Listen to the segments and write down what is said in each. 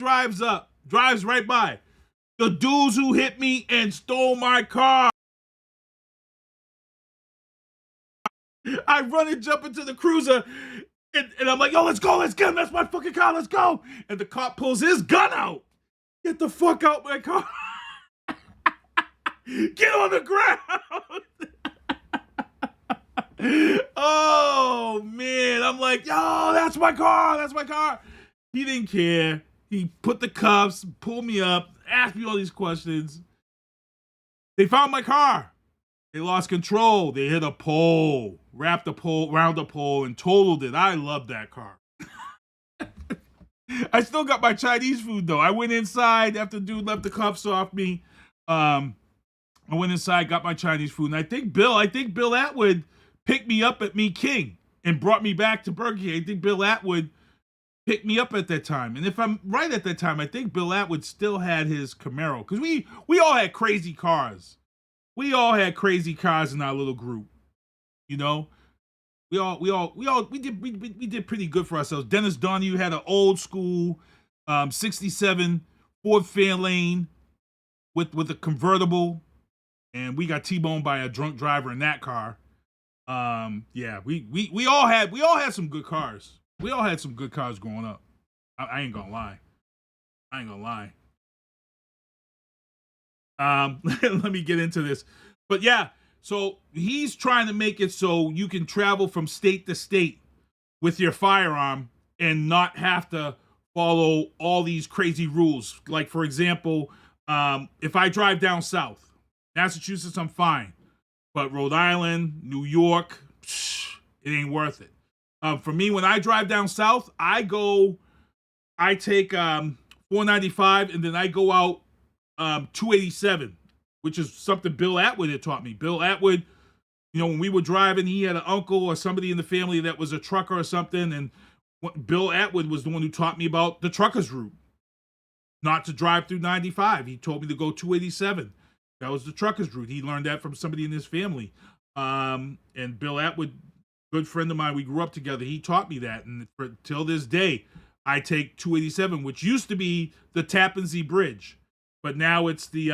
drives right by. The dudes who hit me and stole my car. I run and jump into the cruiser, and I'm like, yo, let's go, let's get him. That's my fucking car, let's go. And the cop pulls his gun out. Get the fuck out my car. Get on the ground. Oh, man. I'm like, yo, that's my car, that's my car. He didn't care. He put the cuffs, pulled me up, asked me all these questions. They found my car. They lost control. They hit a pole, wrapped the pole, round the pole, and totaled it. I love that car. I still got my Chinese food, though. I went inside after the dude left the cuffs off me. I went inside, got my Chinese food, and I think Bill Atwood picked me up at Me King and brought me back to Burger King. I think Bill Atwood picked me up at that time. And if I'm right at that time, I think Bill Atwood still had his Camaro. Because we all had crazy cars. We all had crazy cars in our little group. You know? We did pretty good for ourselves. Dennis Donahue had an old school 67 Ford Fairlane with a convertible. And we got T-boned by a drunk driver in that car. Yeah, we all had some good cars. We all had some good cars growing up. I ain't gonna lie. Let me get into this. But yeah, so he's trying to make it so you can travel from state to state with your firearm and not have to follow all these crazy rules. Like, for example, if I drive down south, Massachusetts, I'm fine. But Rhode Island, New York, it ain't worth it. For me, when I drive down south, I take 495 and then I go out 287, which is something Bill Atwood had taught me. Bill Atwood, you know, when we were driving, he had an uncle or somebody in the family that was a trucker or something, and Bill Atwood was the one who taught me about the trucker's route, not to drive through 95. He told me to go 287. That was the trucker's route. He learned that from somebody in his family. And Bill Atwood, good friend of mine, we grew up together. He taught me that. And till this day, I take 287, which used to be the Tappan Zee Bridge. But now it's the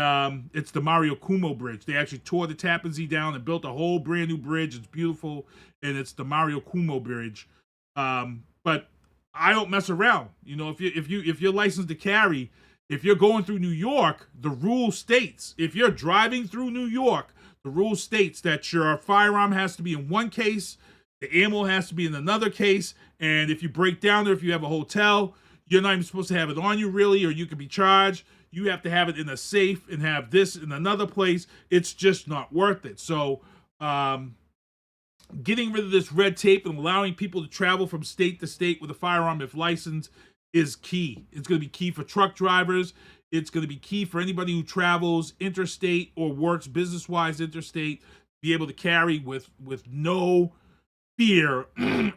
Mario Cuomo Bridge. They actually tore the Tappan Zee down and built a whole brand new bridge. It's beautiful. And it's the Mario Cuomo Bridge. But I don't mess around. You know, if you're licensed to carry, if you're going through New York, the rule states, if you're driving through New York, the rule states that your firearm has to be in one case, the ammo has to be in another case, and if you break down there, if you have a hotel, you're not even supposed to have it on you, really, or you can be charged. You have to have it in a safe and have this in another place. It's just not worth it. So, getting rid of this red tape and allowing people to travel from state to state with a firearm, if licensed, is key. It's going to be key for truck drivers. It's going to be key for anybody who travels interstate or works business-wise interstate, be able to carry with no fear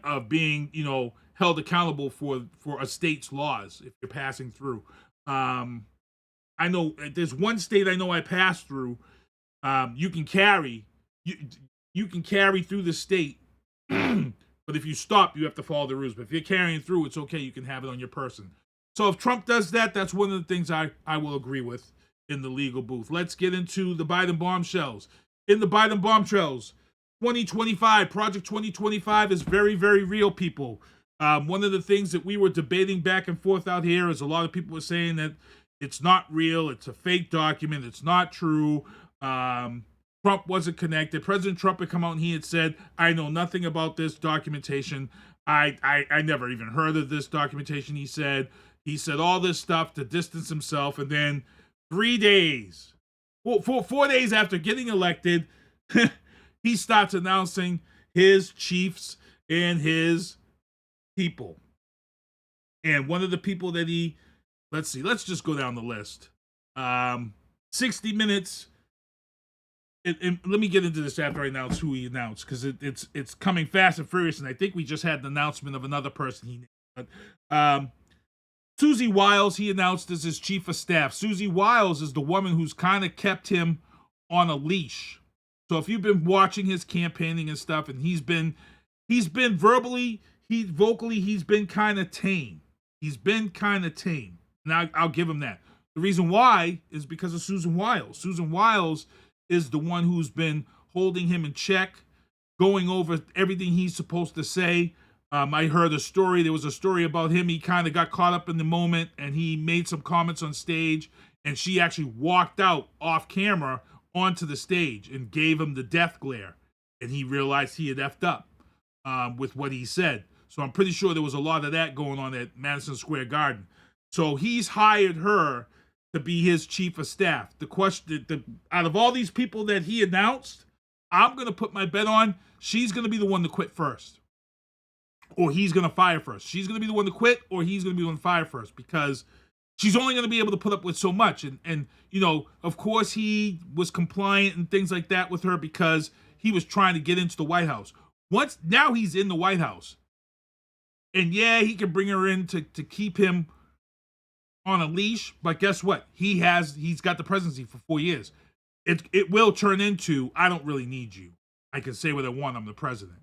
of being, you know, held accountable for a state's laws if you're passing through. I know there's one state I know I passed through. You can carry through the state. But if you stop, you have to follow the rules. But if you're carrying through, it's okay. You can have it on your person. So if Trump does that, that's one of the things I will agree with in the legal booth. Let's get into the Biden bombshells. In the Biden bombshells, 2025, Project 2025 is very, very real, people. One of the things that we were debating back and forth out here is a lot of people were saying that it's not real. It's a fake document. It's not true. Trump wasn't connected. President Trump had come out and he had said, I know nothing about this documentation. I never even heard of this documentation, he said. He said all this stuff to distance himself. And then 4 days after getting elected, he starts announcing his chiefs and his people. And one of the people that let's just go down the list. 60 Minutes. And let me get into this after I announce who he announced, because it's coming fast and furious, and I think we just had an announcement of another person he named. But, Susie Wiles, he announced as his chief of staff. Susie Wiles is the woman who's kind of kept him on a leash. So if you've been watching his campaigning and stuff, and he's been vocally, he's been kind of tame. He's been kind of tame. And I'll give him that. The reason why is because of Susan Wiles. Susan Wiles is the one who's been holding him in check, going over everything he's supposed to say. I heard a story. There was a story about him. He kind of got caught up in the moment, and he made some comments on stage, and she actually walked out off camera onto the stage and gave him the death glare, and he realized he had effed up with what he said. So I'm pretty sure there was a lot of that going on at Madison Square Garden. So he's hired her to be his chief of staff. The question, out of all these people that he announced, I'm going to put my bet on she's going to be the one to quit first. Or he's going to fire first. She's going to be the one to quit, or he's going to be the one to fire first, because she's only going to be able to put up with so much. And you know, of course, he was compliant and things like that with her because he was trying to get into the White House. Now he's in the White House. And yeah, he can bring her in to keep him on a leash, but guess what? He's got the presidency for 4 years. It will turn into, I don't really need you. I can say what I want. I'm the president.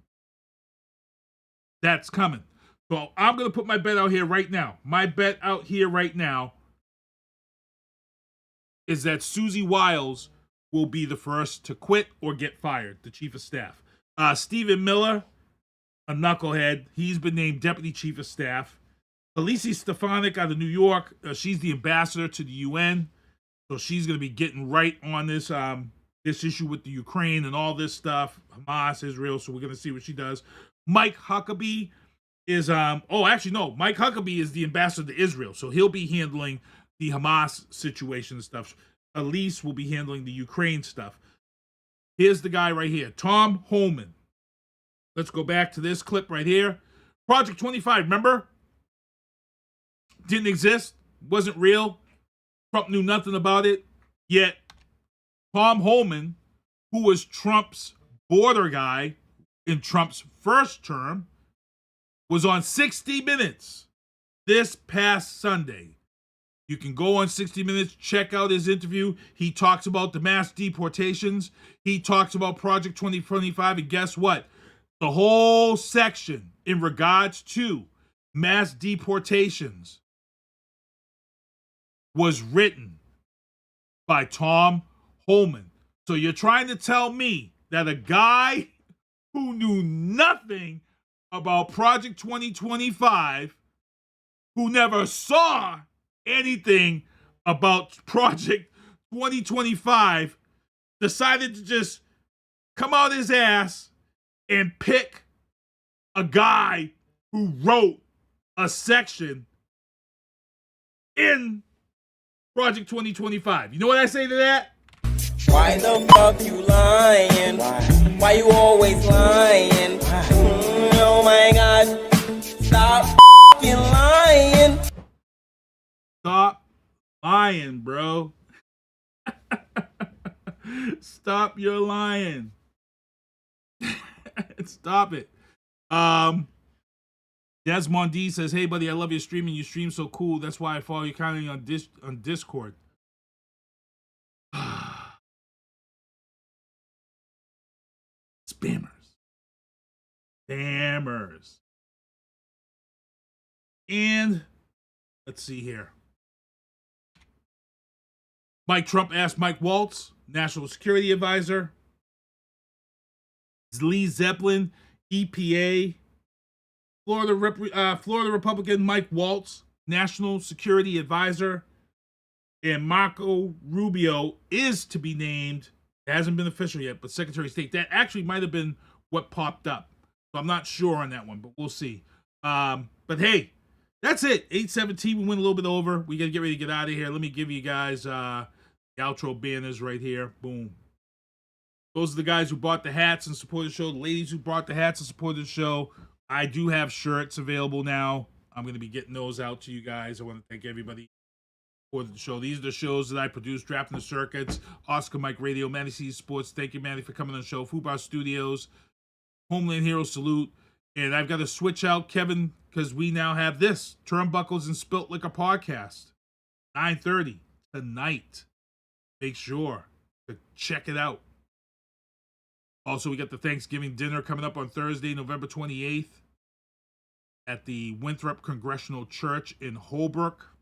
That's coming. So I'm going to put my bet out here right now. My bet out here right now is that Susie Wiles will be the first to quit or get fired, the chief of staff. Stephen Miller, a knucklehead, he's been named deputy chief of staff. Elise Stefanik out of New York, she's the ambassador to the UN. So she's going to be getting right on this issue with the Ukraine and all this stuff. Hamas, Israel, so we're going to see what she does. Mike Huckabee is, Mike Huckabee is the ambassador to Israel. So he'll be handling the Hamas situation and stuff. Elise will be handling the Ukraine stuff. Here's the guy right here, Tom Homan. Let's go back to this clip right here. Project 25, remember? Didn't exist, wasn't real. Trump knew nothing about it. Yet, Tom Homan, who was Trump's border guy in Trump's first term, was on 60 Minutes this past Sunday. You can go on 60 Minutes, check out his interview. He talks about the mass deportations. He talks about Project 2025, and guess what? The whole section in regards to mass deportations was written by Tom Homan. So you're trying to tell me that a guy who knew nothing about Project 2025, who never saw anything about Project 2025, decided to just come out his ass and pick a guy who wrote a section in Project 2025. You know what I say to that? Why the fuck you lying? Why you always lying? Oh my God. Stop fucking lying. Stop lying, bro. Stop your lying. Stop it. Desmond D says, "Hey buddy, I love your streaming. You stream so cool. That's why I follow you kindly on Discord." Spammers. And let's see here. Mike Trump asked Mike Waltz, National Security Advisor. Lee Zeppelin, EPA. Florida Republican Mike Waltz, National Security Advisor. And Marco Rubio is to be named, it hasn't been official yet, but Secretary of State. That actually might have been what popped up. So I'm not sure on that one, but we'll see. But hey, that's it. 8:17, we went a little bit over. We got to get ready to get out of here. Let me give you guys the outro banners right here. Boom. Those are the guys who bought the hats and supported the show. The ladies who bought the hats and supported the show. I do have shirts available now. I'm going to be getting those out to you guys. I want to thank everybody for the show. These are the shows that I produce: Drafting the Circuits, Oscar Mike Radio, MattieC Sports. Thank you, Mattie, for coming on the show. Fubar Studios, Homeland Hero Salute. And I've got to switch out Kevin because we now have this Turnbuckles and Spilt Liquor podcast, 9:30 tonight. Make sure to check it out. Also, we got the Thanksgiving dinner coming up on Thursday, November 28th at the Winthrop Congressional Church in Holbrook.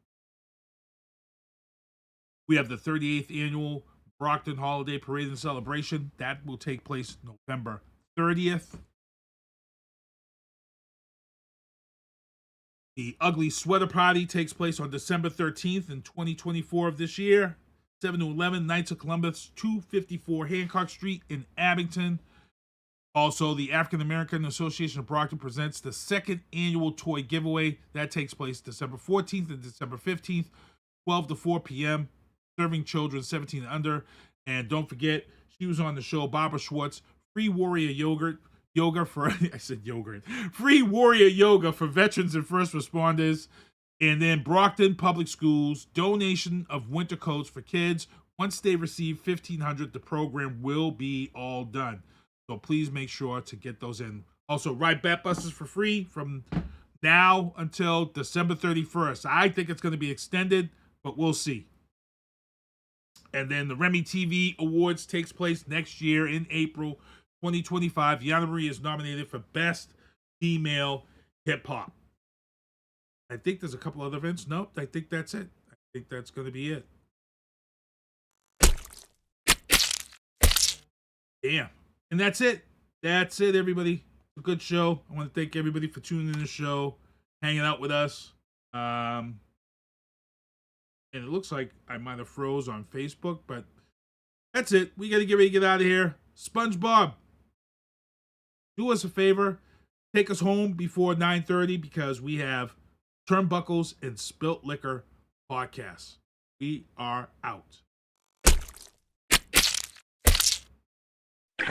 We have the 38th annual Brockton Holiday Parade and Celebration. That will take place November 30th. The Ugly Sweater Party takes place on December 13th in 2024 of this year. 7 to 11, Knights of Columbus, 254 Hancock Street in Abington. Also, the African American Association of Brockton presents the second annual toy giveaway. That takes place December 14th and December 15th, 12 to 4 p.m., serving children 17 and under. And don't forget, she was on the show, Barbara Schwartz, Free Warrior Yoga for, I said yogurt, Free Warrior Yoga for veterans and first responders. And then Brockton Public Schools, donation of winter coats for kids. Once they receive 1,500, the program will be all done. So please make sure to get those in. Also, ride bat buses for free from now until December 31st. I think it's going to be extended, but we'll see. And then the Remy TV Awards takes place next year in April 2025. Yana Marie is nominated for Best Female Hip Hop. I think there's a couple other events. Nope, I think that's it. I think that's going to be it. Damn. And that's it. That's it, everybody. A good show. I want to thank everybody for tuning in the show, hanging out with us. And it looks like I might have froze on Facebook, but that's it. We got to get ready to get out of here. SpongeBob, do us a favor. Take us home before 9:30 because we have Turnbuckles and Spilt Liquor podcasts. We are out.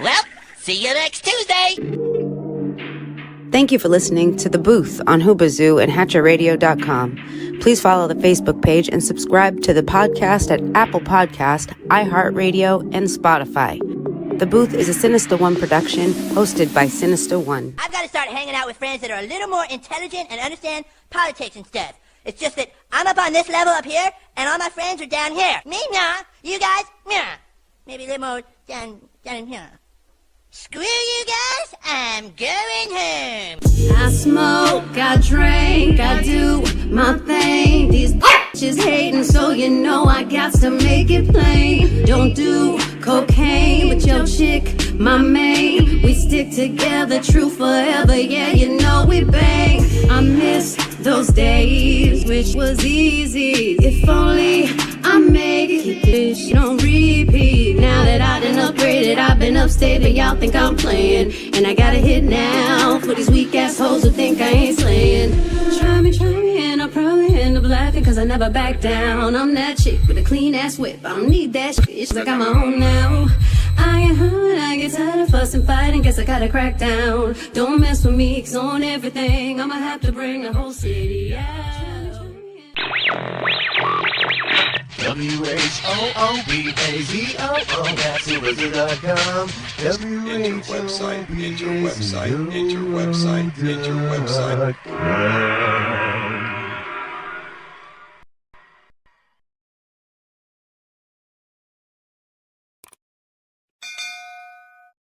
Well, see you next Tuesday. Thank you for listening to The Booth on Hoobazoo and HatcherRadio.com. Please follow the Facebook page and subscribe to the podcast at Apple Podcast, iHeartRadio, and Spotify. The Booth is a Sinister One production hosted by Sinister One. I've got to start hanging out with friends that are a little more intelligent and understand politics and stuff. It's just that I'm up on this level up here, and all my friends are down here. Me, nah. You guys, nah. Maybe a little more down in here. Screw you guys, I'm going home. I smoke, I drink, I do my thing. These bitches hating, so you know I got to make it plain. Don't do cocaine, but your chick, my main. We stick together, true forever, yeah, you know we bang. I miss those days, which was easy. If only I made it, keep this shit on repeat. Now that I done upgraded, I've been upstate, but y'all think I'm playing. And I got a hit now for these weak ass hoes who think I ain't slaying. Try me, and I'll probably end up laughing, cause I never back down. I'm that chick with a clean ass whip, I don't need that shit, cause I got my own now. I get hurt, I get tired of fussing, fighting, guess I gotta crack down. Don't mess with me, cause on everything, I'ma have to bring the whole city out. WHOOBAZOO, that's Hoobazoo.com. Enter website, enter website, enter website, enter website.